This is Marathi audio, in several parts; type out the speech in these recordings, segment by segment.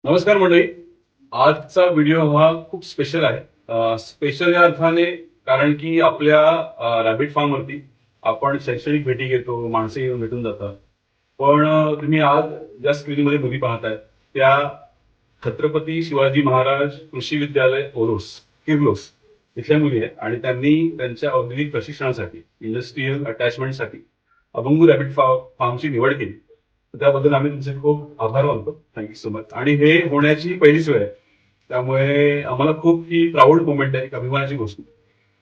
नमस्कार मंडळी. आजचा व्हिडिओ हा खूप स्पेशल आहे. स्पेशल या अर्थाने कारण की आपल्या रॅबिट फार्म वरती आपण शैक्षणिक भेटी घेतो, माणसं येऊन भेटून जातात. पण तुम्ही आज ज्या स्क्रीनमध्ये मुली पाहताय त्या छत्रपती शिवाजी महाराज कृषी विद्यालय ओरोस किर्लोस इथल्या मुली आहेत आणि त्यांनी त्यांच्या औद्योगिक प्रशिक्षणासाठी इंडस्ट्रीयल अटॅचमेंटसाठी अभंगू रॅबिट फार्मची निवड केली. त्याबद्दल आम्ही तुमचे खूप आभार मानतो. Thank you so much. आणि हे होण्याची पहिलीच वेळ आहे, त्यामुळे आम्हाला खूप ही प्राऊड मोमेंट आहे, एक अभिमानाची गोष्ट.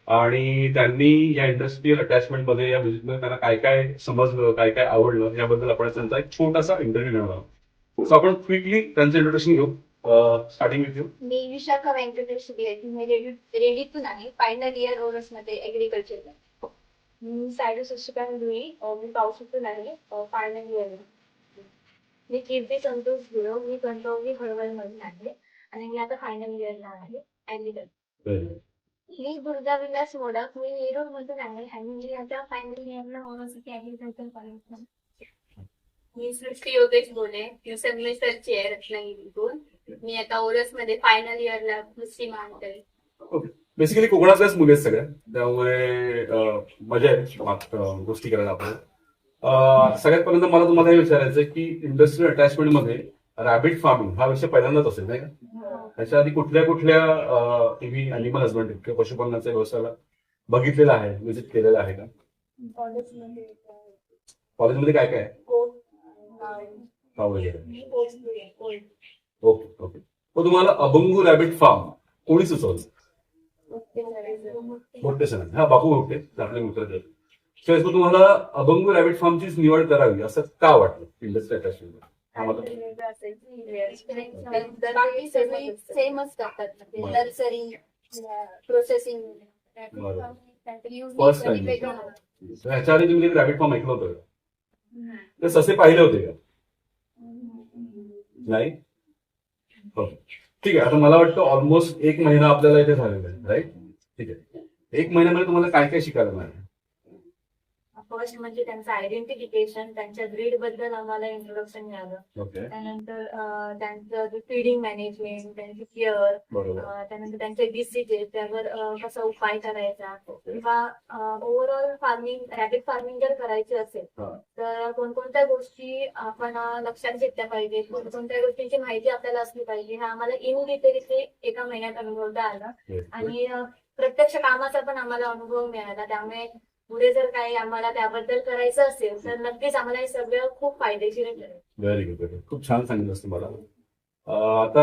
आणि त्यांनी या इंडस्ट्रीयल अटॅचमेंट मध्ये या म्युझिकमध्ये त्यांना काय काय समजलं, काय काय आवडलं याबद्दल आपण त्यांचा एक छोटासा इंटरव्ह्यू घेणार आहोत. सो आपण क्विकली त्यांचं इंट्रोडक्शन घेऊ. Starting with you. मी विशाखा व्यंकटेश मी रेडीतून आहे. फायनल इयर ओरस मध्ये ऍग्रिकल्चर. मी सायडू शशिकांत धुई. मी पावसातून आहे. Final year. मी कीर्ती संतोष गुरव. मी कणकवली हळवळ मध्ये आहे आणि मी आता फायनल इयरला आहे ऍग्रिकल्चर. मी दुर्गा विलास मोडक. मी नेरूळ मधून आहे आणि मी आता फायनल इयरला ओरससाठी ऍग्रिकल्चर कॉलेज. मी सृष्टी योगेश बोले, सेमिस्टरची आहे रत्नागिरीतून. मी आता ओरस मध्ये फायनल इयरला दुसरी मानते. बेसिकली कोकणातल्याच मुली आहेत सगळ्या, त्यामुळे मजा आहे गोष्टी करायला आपल्याला. सगळ्यात पहिल्यांदा मला तुम्हाला हे विचारायचं आहे की इंडस्ट्रियल अटॅचमेंट मध्ये रॅबिट फार्मिंग हा विषय पहिल्यांदाच असेल नाही का? त्याच्या आधी कुठल्या कुठल्या तुम्ही अॅनिमल हजबंड्री किंवा पशुपालनाच्या व्यवसायाला बघितलेला आहे, विजिट केलेला आहे का? कॉलेजमध्ये काय काय आहे? Okay okay. मग तुम्हाला अभंगू रॅबिट फार्म कोणी सुचवलं? मोठे सण हा बापू मोठे आपले मित्र. मग तुम्हाला अभंगू रॅबिट फार्मचीच निवड करावी असं का वाटलं इंडस्ट्री अटॅचमेंट? बाकी सगळी सेमच करतात, नर्सरी प्रोसेसिंग. फर्स्ट टाइम ह्याच्या आधी तुम्ही रॅबिट फार्म ऐकलं होतं का? ते ससे पाहिले होते का? नाही. ओके ठीक आहे. आता मला वाटतं ऑलमोस्ट 1 महिना आपल्याला इथे झालेला आहे, राईट? ठीक आहे. 1 महिन्यामध्ये तुम्हाला काय काय शिकायला मिळालं? फर्स्ट म्हणजे त्यांचं आयडेंटिफिकेशन, त्यांच्या ब्रीड बद्दल आम्हाला इंट्रोडक्शन मिळालं. त्यानंतर त्यांचं फीडिंग मॅनेजमेंट, त्यांची केअर, त्यानंतर त्यांचे डिसीजेस त्यावर कसा उपाय करायचा किंवा ओव्हरऑल फार्मिंग रॅबिट फार्मिंग जर करायची असेल तर कोणकोणत्या गोष्टी आपण लक्षात घेतल्या पाहिजे, कोणकोणत्या गोष्टींची माहिती आपल्याला असली पाहिजे, हा आम्हाला इन डिटेल इथे 1 महिन्यात अनुभवता आला. आणि प्रत्यक्ष कामाचा पण आम्हाला अनुभव मिळाला. त्यामुळे पुढे जर काही आम्हाला त्याबद्दल करायचं असेल तर नक्कीच आम्हाला हे सगळं खूप फायदेशीर ठरेल. Very good. खूप छान सांगितलं तुम्हाला. आता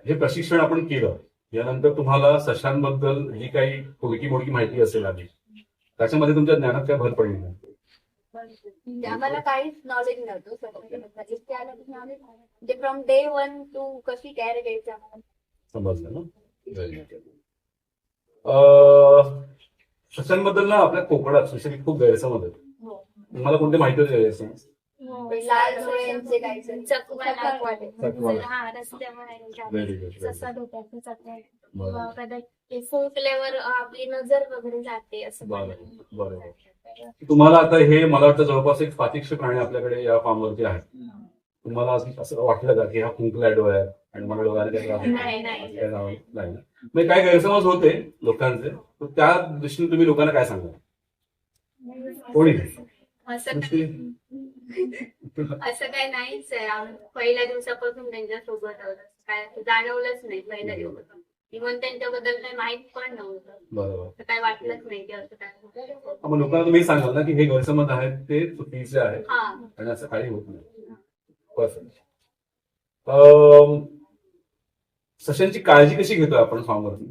हे प्रशिक्षण आपण केलं यानंतर तुम्हाला सशांबद्दल जी काही थोडकी मोडकी माहिती असेल आधी, त्याच्यामध्ये तुमच्या ज्ञानात काय भर पडली नाही? आम्हाला काहीच नॉलेज नव्हतं. इथे आलं की नॉलेज म्हणजे फ्रॉम डे 1 टू कशी केअर घ्यायची आम्हाला समजलं ना? Very good. सशांबद्दल ना आपल्या कोकणात स्पेशली खूप गैरसमज आहे. तुम्हाला कोणते माहिती होते गैरसमज? लाल डोळ्यांचे काय चकवा व्हेरी गुड. ससा डोक्यातून चकवा कदाचित फुंकल्यावर आपली नजर वगैरे जाते असं. बरोबर. तुम्हाला आता हे मला वाटतं जवळपास एक 500 प्राणी आपल्याकडे या फार्मवरती आहेत. तुम्हाला असं वाटलं का की हा फुंकला डोळ्यात आणि मला डोळ्याला नाही? म्हणजे काय गैरसमज होते लोकांचे, तर त्या दृष्टीने तुम्ही लोकांना काय सांगा? कोणी असं काय नाहीच आहे. पहिल्या दिवसापासून त्यांच्या सोबत काय जाणवलंच नाही. पहिल्या दिवसापासून इव्हन त्यांच्याबद्दल काही माहित पण नव्हतं. बरोबर. काय वाटलंच नाही की असं काय. मग लोकांना तुम्ही सांगाल ना की हे गैरसमज आहेत ते चुकीचे आहेत आणि असं काही होत नाही. परफेक्ट. सशांची काळजी कशी घेतोय आपण फार्मवरती?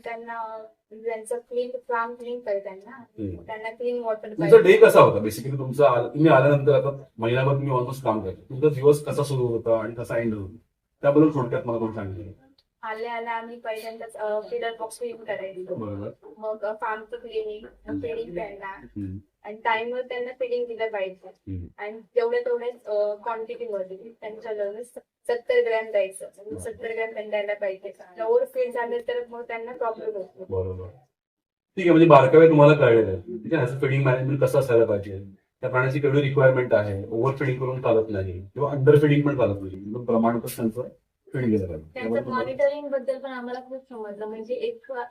त्यांना त्यांचं क्लीन फार्म क्लीन करताना त्यांना क्लीन वॉटर. तुमचा डे कसा होता बेसिकली? तुम्ही आल्यानंतर आता महिनाभर तुम्ही ऑलमोस्ट काम करता, तुमचा दिवस कसा सुरू होता आणि कसा एंड होता त्याबद्दल थोडक्यात मला कोण सांगितलं? आल्या आम्ही पहिल्यांदाच फिडर बॉक्स क्लीन करायचो. मग फार्मचं क्लिनिंग, फिडिंग त्यांना आणि टाइमवर त्यांना फिडिंग दिलं पाहिजे आणि तेवढ्याच क्वांटिटीमध्ये त्यांच्या लगेच 70 ग्रॅम द्यायचं. 70 ग्रॅम त्यांना द्यायला पाहिजे. ओव्हर फीड झालं तर मग त्यांना प्रॉब्लेम होतो. बरोबर. ठीक आहे. म्हणजे बारकावे तुम्हाला कळलेलं आहे. ठीक आहे. ह्याचं फिडिंग मॅनेजमेंट कसं असायला पाहिजे, त्या प्राण्याची केवढी रिक्वायरमेंट आहे, ओव्हर फिडिंग करून चालत नाही किंवा अंडर फिडिंग पण चालत नाही, प्रमाणातच त्यांचं ट्रेन केलं पाहिजे. त्यांचं त्यामुळे तुम्हाला- मॉनिटरिंग बद्दल पण आम्हाला खूप समजलं. म्हणजे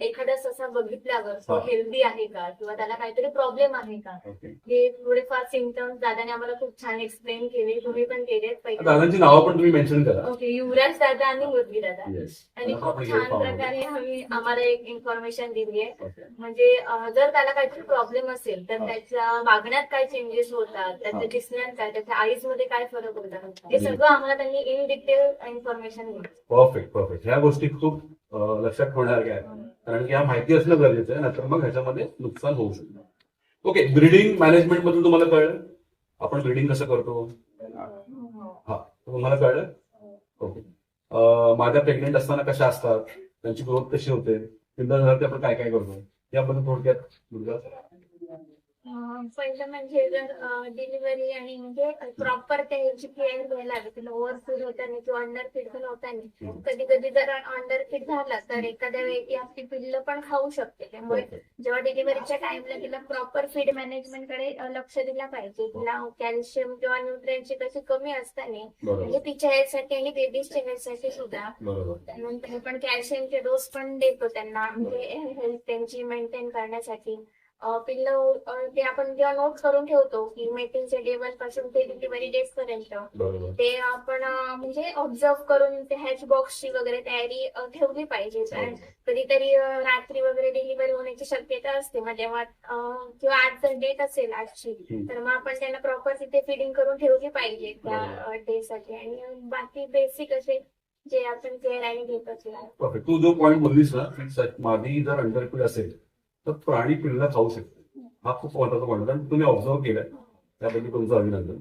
एखादा ससा बघितल्यावर तो हा. हेल्दी आहे का किंवा त्याला काहीतरी प्रॉब्लेम आहे का, ओके. हे थोडेफार सिम्पटम्स दादाने आम्हाला खूप छान एक्सप्लेन केले. तुम्ही पण केलेत पहिले. दादांची नावं पण तुम्ही मेन्शन करा. ओके, युवराज दादा आणि मुरली दादा. येस. आणि खूप छान प्रकारे आम्हाला एक इन्फॉर्मेशन दिली आहे. ओके. म्हणजे जर त्याला काहीतरी प्रॉब्लेम असेल तर हा. त्याच्या वागण्यात काय चेंजेस होतात, हा. त्याच्या दिसण्यात काय, त्याच्या आईज मध्ये काय फरक होतात, हे सगळं आम्हाला त्यांनी इन डिटेल इन्फॉर्मेशन दिली. Perfect perfect. ह्या गोष्टी खूप लक्षात ठेवण्यासारख्या आहेत, कारण की ह्या माहिती असणं गरजेचं आहे, नाहीतर मग ह्याच्यामध्ये नुकसान होऊ शकतं. ओके, ब्रीडिंग मॅनेजमेंट बद्दल तुम्हाला कळलं, आपण ब्रीडिंग कसं करतो, हा तुम्हाला कळलं. ओके. माझ्या प्रेग्नेंट असताना कशा असतात, त्यांची ग्रोथ कशी होते, पिल्लं झालं ते आपण काय काय करतो, याबद्दल थोडक्यात दुर्गा. पहिलं म्हणजे जर डिलिव्हरी आणि म्हणजे प्रॉपर त्याची केअर घ्यायला हवी. तिला ओव्हरफीड होताना किंवा अंडरफीड पण होताना कधी कधी जर अंडरफीड झाला तर एखाद्या वेळी आपली पिल्लं पण खाऊ शकते. त्यामुळे जेव्हा डिलिव्हरीच्या टाइमला तिला प्रॉपर फीड मॅनेजमेंट कडे लक्ष दिलं पाहिजे. तिला कॅल्शियम किंवा न्यूट्रिएंटची कशी कमी असताना म्हणजे तिच्या हेल्थसाठी आणि बेबीजच्या हेल्थसाठी सुद्धा. त्यानंतर आपण कॅल्शियमचे डोस पण देतो त्यांना, म्हणजे हेल्थ त्यांची मेंटेन करण्यासाठी. पिल्लं ते आपण जेव्हा नोट करून ठेवतो की मेटिंगच्या डेवर पासून ते डिलिव्हरी डेट पर्यंत ते आपण म्हणजे ऑब्झर्व करून ते हॅच बॉक्सची वगैरे तयारी ठेवली पाहिजे. कारण कधीतरी रात्री वगैरे डिलिव्हरी होण्याची शक्यता असते. मग तेव्हा किंवा आज जर डेट असेल आजची तर मग आपण त्यांना प्रॉपर तिथे फिडिंग करून ठेवली पाहिजे त्या डे साठी. आणि बाकी बेसिक असे जे आपण केअर आणि घेत असतो. तू जो पॉईंट बोललीस ना, माझी जर अंडरफीड असेल तर प्राणी पिल्ला खाऊ शकते, हा खूप महत्वाचा पॉईंट आहे, तुम्ही ऑब्झर्व केलाय, त्यापैकी तुमचं अभिनंदन.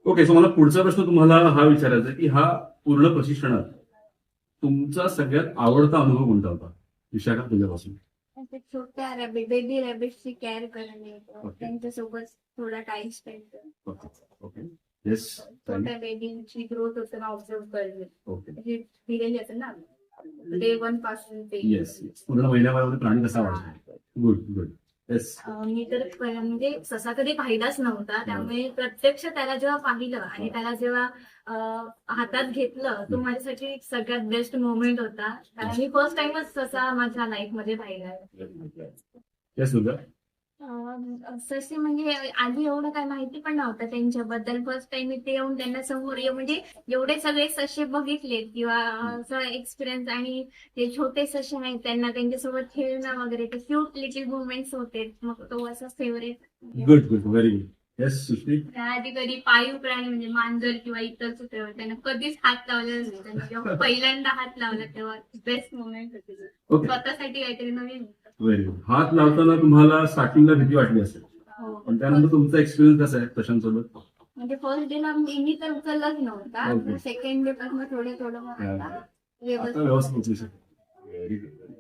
ओके, सो मला पुढचा प्रश्न तुम्हाला हा विचारायचा आहे की हा पूर्ण प्रशिक्षणात तुमचा सगळ्यात आवडता अनुभव कोणता होता, विशाखा तुझ्यापासून? छोट्या बेबी रॅबिटची केअर करणे, त्यांच्यासोबत थोडा टाइम स्पेंड करणे, ओके. येस. छोट्या बेबीची ग्रोथ होताना ऑब्झर्व करणे. ओके. हे दिलेली असेल ना डे 1 पासून ते. येस. पूर्ण महिन्याभरामध्ये प्राणी कसा वाढतो. Good good. येस. मी तर म्हणजे ससा कधी पाहिलाच नव्हता, त्यामुळे प्रत्यक्ष त्याला जेव्हा पाहिलं आणि त्याला जेव्हा हातात घेतलं तो माझ्यासाठी सगळ्यात बेस्ट मोमेंट होता. कारण मी फर्स्ट टाइमच ससा माझ्या लाईफ मध्ये पाहिला. येस दुर्गा. ससे म्हणजे आधी एवढं काय माहिती पण नव्हतं त्यांच्याबद्दल. फर्स्ट टाइम इथे येऊन त्यांना समोर म्हणजे एवढे सगळे ससे बघितले किंवा असं एक्सपिरियन्स. आणि ते छोटे ससे आहेत त्यांना त्यांच्यासोबत खेळणं वगैरे ते क्यूट लिटिल मुवमेंट्स होते. मग तो असा favourite. Good good. Very good. Yes Sushri. आधी कधी पाळीव प्राणी म्हणजे मांजर किंवा इतर कुत्रे त्यांना कधीच हात लावलेला नाही. त्यांनी जेव्हा पहिल्यांदा हात लावला तेव्हा बेस्ट मोमेंट होते. स्वतःसाठी काहीतरी नवीन. Very good. हात लावताना तुम्हाला स्टार्टिंगला भीती वाटली असेल, पण त्यानंतर तुमचा एक्सपिरियन्स कसा आहे तशांसोबत? म्हणजे फर्स्ट डे ला मी तर उचललाच नव्हता. सेकंड डे पासून थोडं थोडं व्यवस्थित. Very good.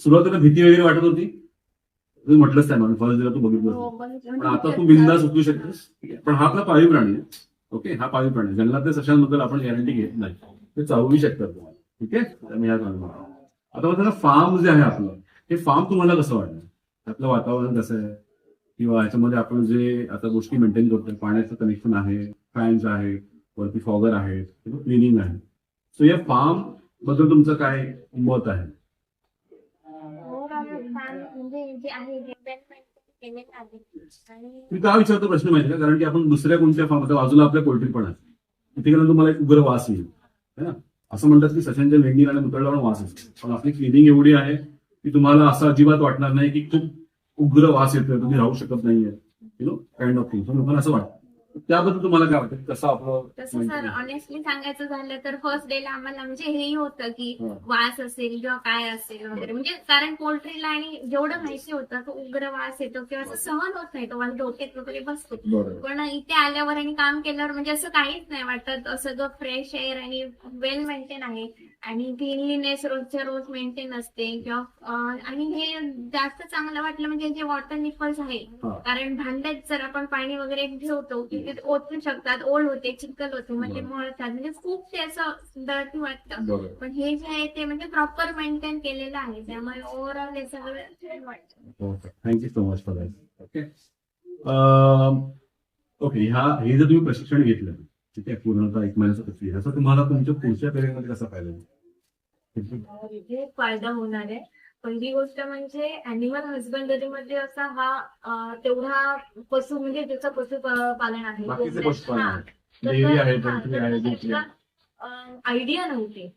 सुरुवातीला भीती वगैरे वाटत होती, तुम्ही म्हटलंच त्या मला फर्स्ट डेला तू बघितलं, पण आता तू बिंदास उचलू शकतेस. पण हा आपला पाळीव प्राणी आहे. ओके, हा पाळीव प्राणी आहे. जंगलातल्या सशांबद्दल आपण गॅरंटी घेत नाही, ते चावूही शकतात तुम्हाला. ठीक आहे, मी ह्या सांगतो. आता मग फार्म जे आहे आपलं, हे फार्म तुम्हाला कसं वाटलं? आपलं वातावरण कसं आहे, किंवा याच्यामध्ये आपण जे आता गोष्टी मेंटेन करतोय, पाण्याचं कनेक्शन आहे, फॅन्स आहे, वरती फॉगर आहे, क्लिनिंग आहे, सो या फार्म बद्दल तुमचं काय मत आहे? मी का विचारतो प्रश्न माहिती का, कारण की आपण दुसऱ्या कोणत्या फार्म, बाजूला आपल्या पोल्ट्री पण आहे, तिथे गेल्यानंतर तुम्हाला एक उग्र वास येईल है ना. असं म्हणतात की सशांच्या लेंडी आणि मुतळला वास असतो, पण आपली क्लिनिंग एवढी आहे की तुम्हाला असं अजिबात वाटणार नाही की खूप उग्र वास येतोय, तुम्ही राहू शकत नाहीये, you know kind of thing. लोकांना असं वाटतं. त्याबद्दल तुम्हाला काय वाटतं, कसं आपलं? तसं सर ऑनेस्टली सांगायचं झालं तर फर्स्ट डेला आम्हाला म्हणजे हेही होतं की वास असेल किंवा काय असेल वगैरे, म्हणजे कारण पोल्ट्रीला आणि जेवढं माहिती होतं तो उग्र वास येतो किंवा असं सहन होत नाही, तो मला डोक्यात वगैरे बसतो. पण इथे आल्यावर आणि काम केल्यावर म्हणजे असं काहीच नाही वाटत. सगळं फ्रेश एअर आणि वेल मेंटेन आहे आणि क्लिनलीनेस रोजच्या रोज मेंटेन असते किंवा आणि हे जास्त चांगलं वाटलं म्हणजे जे वॉटर निफल्स आहे, कारण भांड्यात जर आपण पाणी वगैरे ठेवतो ते ओतू शकतात, ओल होते, चिखल होते, म्हणजे मळतात, म्हणजे खूप ते असं डर्टी वाटतं. पण हे जे आहे ते म्हणजे प्रॉपर मेंटेन केलेलं आहे, त्यामुळे ओव्हरऑल हे सगळं वाटतं. Thank you so much for that. Okay okay. हे जर तुम्ही प्रशिक्षण घेतलं ठीक आहे, पूर्णतः 1 महिन्याचा प्रक्रिया. असं तुम्हाला तुमच्या पुढच्या करिअरमध्ये कसं पाहिलं? इथे फायदा होणार आहे. पहिली गोष्ट म्हणजे अॅनिमल हजबंडरीमध्ये असा हा तेवढा पशु म्हणजे ज्याचं पशुपालन आहे बाकीचे हा. पशुपालन तर डेअरी आहे, हा, पोल्ट्री तर आहे, त्याला, आयडिया नव्हती.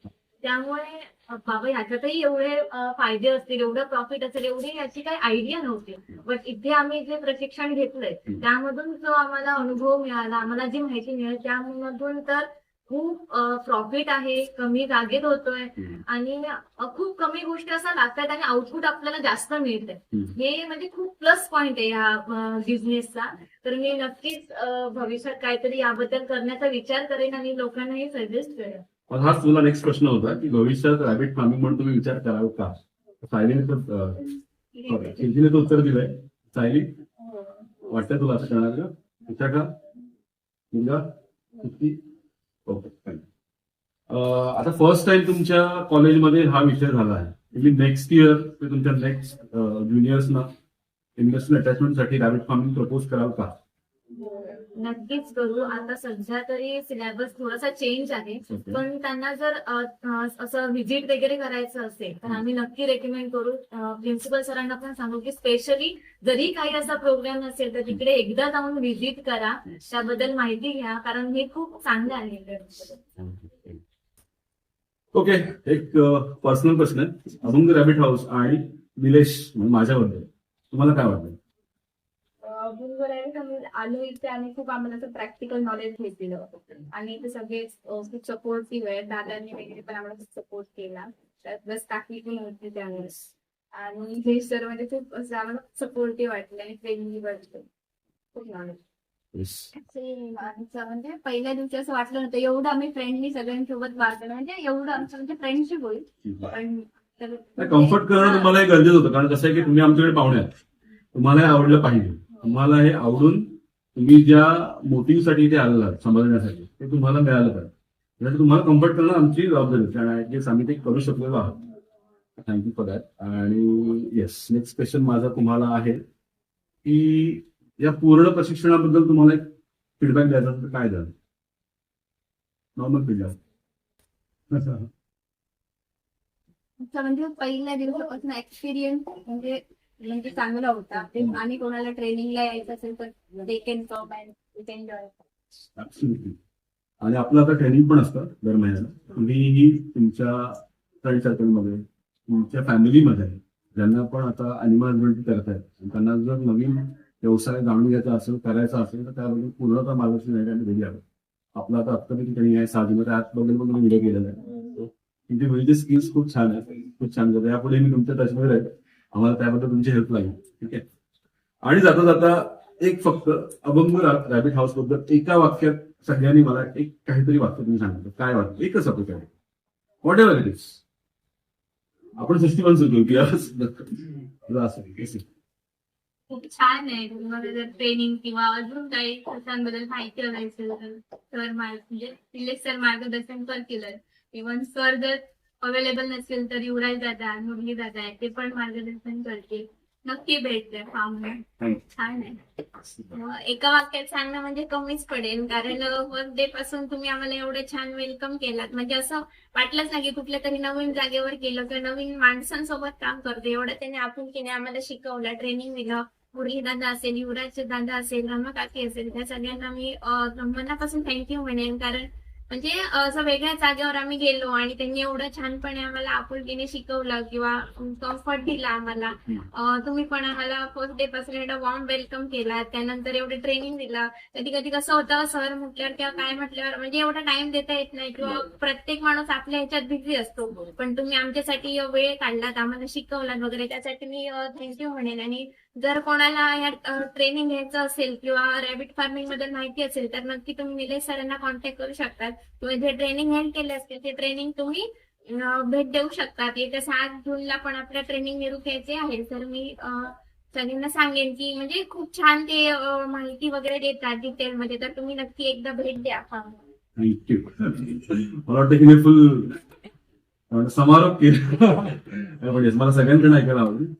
त्यामुळे बाबा ह्याच्यातही एवढे फायदे असतील, एवढं प्रॉफिट असेल, एवढी याची काही आयडिया नव्हती. बट इथे आम्ही जे प्रशिक्षण घेतलंय त्यामधून जो आम्हाला अनुभव मिळाला, आम्हाला जी माहिती मिळाली त्यामधून तर खूप प्रॉफिट आहे, कमी जागेत होतोय आणि खूप कमी गोष्टी असं लागतात आणि आउटपुट आपल्याला जास्त मिळतंय. हे म्हणजे खूप प्लस पॉइंट आहे ह्या बिझनेसचा. तर मी नक्कीच भविष्यात काहीतरी याबद्दल करण्याचा विचार करेन आणि लोकांनाही सजेस्ट करेन. पण हाच तुला नेक्स्ट प्रश्न होता की भविष्यात रॅबिट फार्मिंग म्हणून तुम्ही विचार कराल का? सायलीने तर उत्तर दिलंय. सायली, वाटतंय तुला असं करणार का? विचार का मुलगा? ओके. आता फर्स्ट टाइम तुमच्या कॉलेजमध्ये हा विषय झाला आहे. तुम्ही नेक्स्ट इयर तुमच्या नेक्स्ट ज्युनियर्सना इन्व्हेस्टमेंट अटॅचमेंटसाठी रॅबिट फार्मिंग प्रपोज कराल का? नक्कीच करू. आता सध्या तरी सिलेबस थोडासा चेंज आहे, पण त्यांना जर असं व्हिजिट वगैरे करायचं असेल तर आम्ही नक्की रेकमेंड करू. प्रिन्सिपल सरांना पण सांगू की स्पेशली जरी काही असा प्रोग्राम असेल तर तिकडे एकदा जाऊन व्हिजिट करा, त्याबद्दल माहिती घ्या, कारण हे खूप चांगलं आहे. ओके, एक पर्सनल प्रश्न आहे. अभंग रॅबिट हाऊस आणि निलेश माझ्याबद्दल तुम्हाला काय वाटतं? आलो इथे आणि खूप आम्हाला प्रॅक्टिकल नॉलेज घेतलेलं आणि इथे सगळे खूप सपोर्टिव्ह आहे. दादांनी वगैरे पण आम्हाला खूप सपोर्ट केला. त्यात प्लस काकी पण होती त्यावेळेस आणि हे सर म्हणजे खूप असं आम्हाला सपोर्टिव्ह वाटलं आणि फ्रेंडली वाटलं. खूप नॉलेज म्हणजे पहिल्या दिवशी असं वाटलं नव्हतं एवढं आम्ही फ्रेंडली सगळ्यांसोबत वाटलं, म्हणजे एवढं आमचं म्हणजे फ्रेंडशिप होईल. पण कम्फर्ट करणं तुम्हाला हे गरजेचं होतं, कारण कसं आहे की तुम्ही आमच्याकडे पाहुणे आहात, तुम्हाला हे आवडलं पाहिजे. तुम्हाला हे आवडून तुम्ही ज्या मोटिव्हसाठी इथे आलेला समजण्यासाठी ते तुम्हाला मिळालं पाहिजे. त्यासाठी तुम्हाला कम्फर्ट करणं आमची जबाबदारी होती आणि आम्ही ते करू शकलेलो आहोत. Thank you for that. आणि येस, नेक्स्ट क्वेश्चन माझा तुम्हाला आहे की या पूर्ण प्रशिक्षणाबद्दल तुम्हाला एक फीडबॅक द्यायचा तर काय द्याल? Normal feedback. म्हणजे पहिल्या दिवसापासून एक्सपिरियन्स म्हणजे चांगला होता. आणि कोणाला ट्रेनिंगला यायचं असेल तर they can come and enjoy. Absolutely. आणि आपलं आता ट्रेनिंग पण असतं दर महिन्याला. तुम्हीही तुमच्या फ्रेंड सर्कलमध्ये, तुमच्या फॅमिलीमध्ये ज्यांना पण आता अॅनिमल हजबंड्री करतायत, त्यांना जर नवीन व्यवसाय जाणून घ्यायचा असेल, करायचा असेल तर त्याबद्दल पूर्णतः मार्गदर्शन देण्यासाठी रेडी आहोत. आपलं आता अत्याधुनिक ट्रेनिंग आहे, साधीमध्ये आजबद्दल पण व्हिडिओ केलेला आहे. तुमचे व्हिडिओचे स्किल्स खूप छान आहेत, खूप छान करतात. यापुढे मी तुमच्या टचमध्ये राहील, आम्हाला त्याबद्दल तुमची हेल्प लागेल. ठीक आहे. आणि जाता जाता एक फक्त अभंग रॅबिट हाऊस बद्दल एका वाक्यात सगळ्यांनी मला एक काहीतरी वाक्य तुम्ही सांगितलं, काय वाटतं? एकच आपलं काय, व्हॉट एव्हर इट इज. आपण 61 सुरू की असं खूप छान आहे. तुम्हाला जर ट्रेनिंग किंवा अजून काही कोर्सांबद्दल माहिती हवी असेल तर सर म्हणजे निलेश सर मार्गदर्शन करतील. इव्हन सर जर अवेलेबल नसेल तर युवराज दादा, मुरली दादा आहे, ते पण मार्गदर्शन करतील. नक्की भेट द्या फार्म. छान आहे. एका वाक्यात सांगणं म्हणजे कमीच पडेल, कारण फर्स्ट डे पासून तुम्ही आम्हाला एवढं छान वेलकम केलात. म्हणजे असं वाटलंच नाही की कुठल्या तरी नवीन जागेवर केलं किंवा नवीन माणसांसोबत काम करतो. एवढं त्याने आपुलकीने आम्हाला शिकवलं, ट्रेनिंग दिलं. मुरली दादा असेल, युवराज दादा असेल, रमा काकी असेल, त्या सगळ्यांना मी मनापासून थँक्यू म्हणेन. कारण म्हणजे असं वेगळ्या जागेवर आम्ही गेलो आणि त्यांनी एवढं छानपणे आम्हाला आपुलकीने शिकवलं किंवा कम्फर्ट दिला आम्हाला. तुम्ही पण आम्हाला फर्स्ट डे पासून एवढा वॉर्म वेलकम केला, त्यानंतर एवढे ट्रेनिंग दिला. कधी कधी कसं होतं सर म्हटल्यावर किंवा काय म्हटल्यावर म्हणजे एवढा टाइम देता येत नाही किंवा प्रत्येक माणूस आपल्या ह्याच्यात बिझी असतो, पण तुम्ही आमच्यासाठी वेळ काढलात, आम्हाला शिकवलात वगैरे, त्यासाठी मी थँक्यू म्हणेन. आणि जर कोणाला या ट्रेनिंग घ्यायचं असेल किंवा रॅबिट फार्मिंग बद्दल माहिती असेल तर नक्की तुम्ही निलेश सरांना कॉन्टॅक्ट करू शकतात किंवा जे ट्रेनिंग हँड केले असतील ते ट्रेनिंग तुम्ही भेट देऊ शकतात. येत्या 7 जूनला पण आपल्या ट्रेनिंग निरू घ्यायचे आहे. तर मी सगळ्यांना सांगेन की म्हणजे खूप छान ते माहिती वगैरे देतात डिटेलमध्ये, तर तुम्ही नक्की एकदा भेट द्या. थँक्यू. मला वाटतं की मी फुल समारोप केला. मला सगळ्यांकडे ऐकायला आवडेल.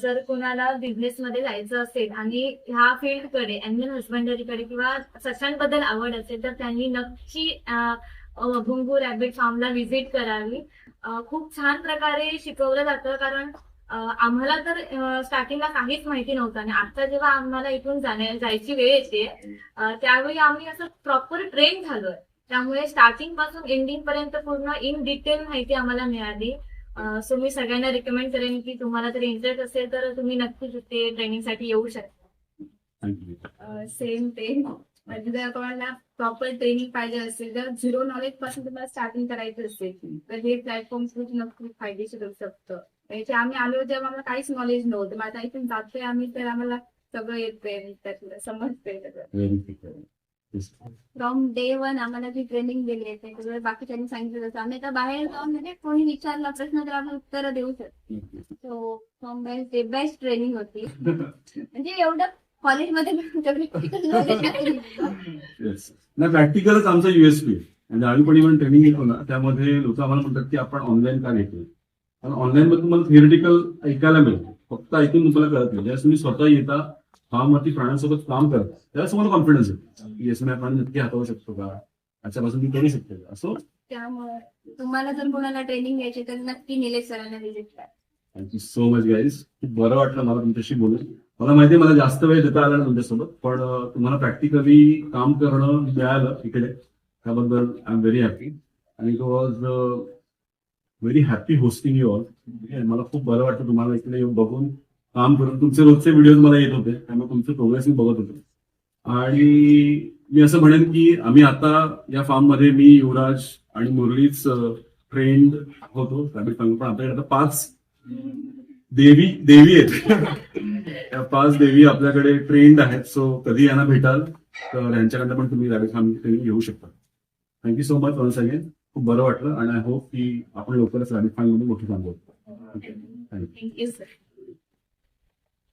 जर कोणाला बिझनेस मध्ये जायचं असेल आणि ह्या फील्डकडे अॅनिमल हस्बंडरीकडे किंवा सशांबद्दल आवड असेल तर त्यांनी नक्की अभुंगू रॅबिट फार्मला व्हिजिट करावी. खूप छान प्रकारे शिकवलं जातं, कारण आम्हाला तर स्टार्टिंगला काहीच माहिती नव्हतं आणि आता जेव्हा आम्हाला इथून जायची वेळ येते त्यावेळी आम्ही असं प्रॉपर ट्रेन झालोय. त्यामुळे स्टार्टिंग पासून एंडिंग पर्यंत पूर्ण इन डिटेल माहिती आम्हाला मिळाली. सो मी सगळ्यांना रिकमेंड करेन की तुम्हाला जर इंटरेस्ट असेल तर तुम्ही नक्कीच इथे ट्रेनिंगसाठी येऊ शकता. सेम ते म्हणजे जर तुम्हाला प्रॉपर ट्रेनिंग पाहिजे असेल, जर झिरो नॉलेज पासून तुम्हाला स्टार्टिंग करायचं असेल तर हे प्लॅटफॉर्म खूप नक्की फायदेशीर होऊ शकतं. म्हणजे आम्ही आलो तेव्हा आम्हाला काहीच नॉलेज नव्हतं, मग आता इथून जातोय आम्ही तर आम्हाला सगळं येतंय, त्यातलं समजतंय सगळं. फ्रॉम डे वन आम्हाला जी ट्रेनिंग दिली आहे सगळं बाकीच्यांनी सांगितलं तसं आम्ही आता बाहेर जाऊन म्हणजे कोणी विचारला प्रश्न तर आपण उत्तर देऊ शकतो. सो फ्रॉम बेस्ट ट्रेनिंग होती. म्हणजे एवढं कॉलेजमध्ये नाही, प्रॅक्टिकलच आमचा युएसपी. म्हणजे आम्ही पण इव्हन ट्रेनिंग घेतो ना, त्यामध्ये लोक आम्हाला म्हणतात की आपण ऑनलाईन का घेतो, कारण ऑनलाईन मध्ये तुम्हाला थिअरिटिकल ऐकायला मिळतं, फक्त ऐकून तुम्हाला कळत नाही. ज्यावेळेस तुम्ही स्वतः येता फार्मवरती प्राण्यांसोबत काम करता त्यावेळेस तुम्हाला कॉन्फिडन्स येतो की येस मी प्राणी नक्की हाताळू शकतो का, याच्यापासून मी करू शकतो का. असं त्यामुळे तुम्हाला जर कोणाला ट्रेनिंग घ्यायची तर नक्की निलेश सरांना व्हिजिट करा. Thank you so much guys. खूप बरं वाटलं मला तुमच्याशी बोलून. मला माहिती आहे मला जास्त वेळ देता आला ना तुमच्यासोबत, पण तुम्हाला प्रॅक्टिकली काम करणं मिळालं इकडे, त्याबद्दल आय एम व्हेरी हॅपी. आणि it was very happy hosting you all. मला खूप बरं वाटतं तुम्हाला इकडे येऊन बघून, काम करून. तुमचे रोजचे व्हिडिओज मला येत होते, त्यामुळे तुमचे प्रोग्रेस मी बघत होतो. आणि मी असं म्हणेन की आम्ही आता या फार्म मध्ये मी, युवराज आणि मुरलीच ट्रेंड होतो रॅबिट फार्म. पण आपल्याकडे आता 5 देवी आहेत. त्या 5 देवी आपल्याकडे ट्रेंड आहेत. सो कधी यांना भेटाल तर यांच्याकडनं पण तुम्ही रॅबिट फार्म ट्रेनिंग घेऊ शकता. Thank you so much once again. खूप बरं वाटलं आणि आय होप की आपण लवकरच रॅबिट फार्म मध्ये मोठी काम करतो. थँक्यू. Thank you sir.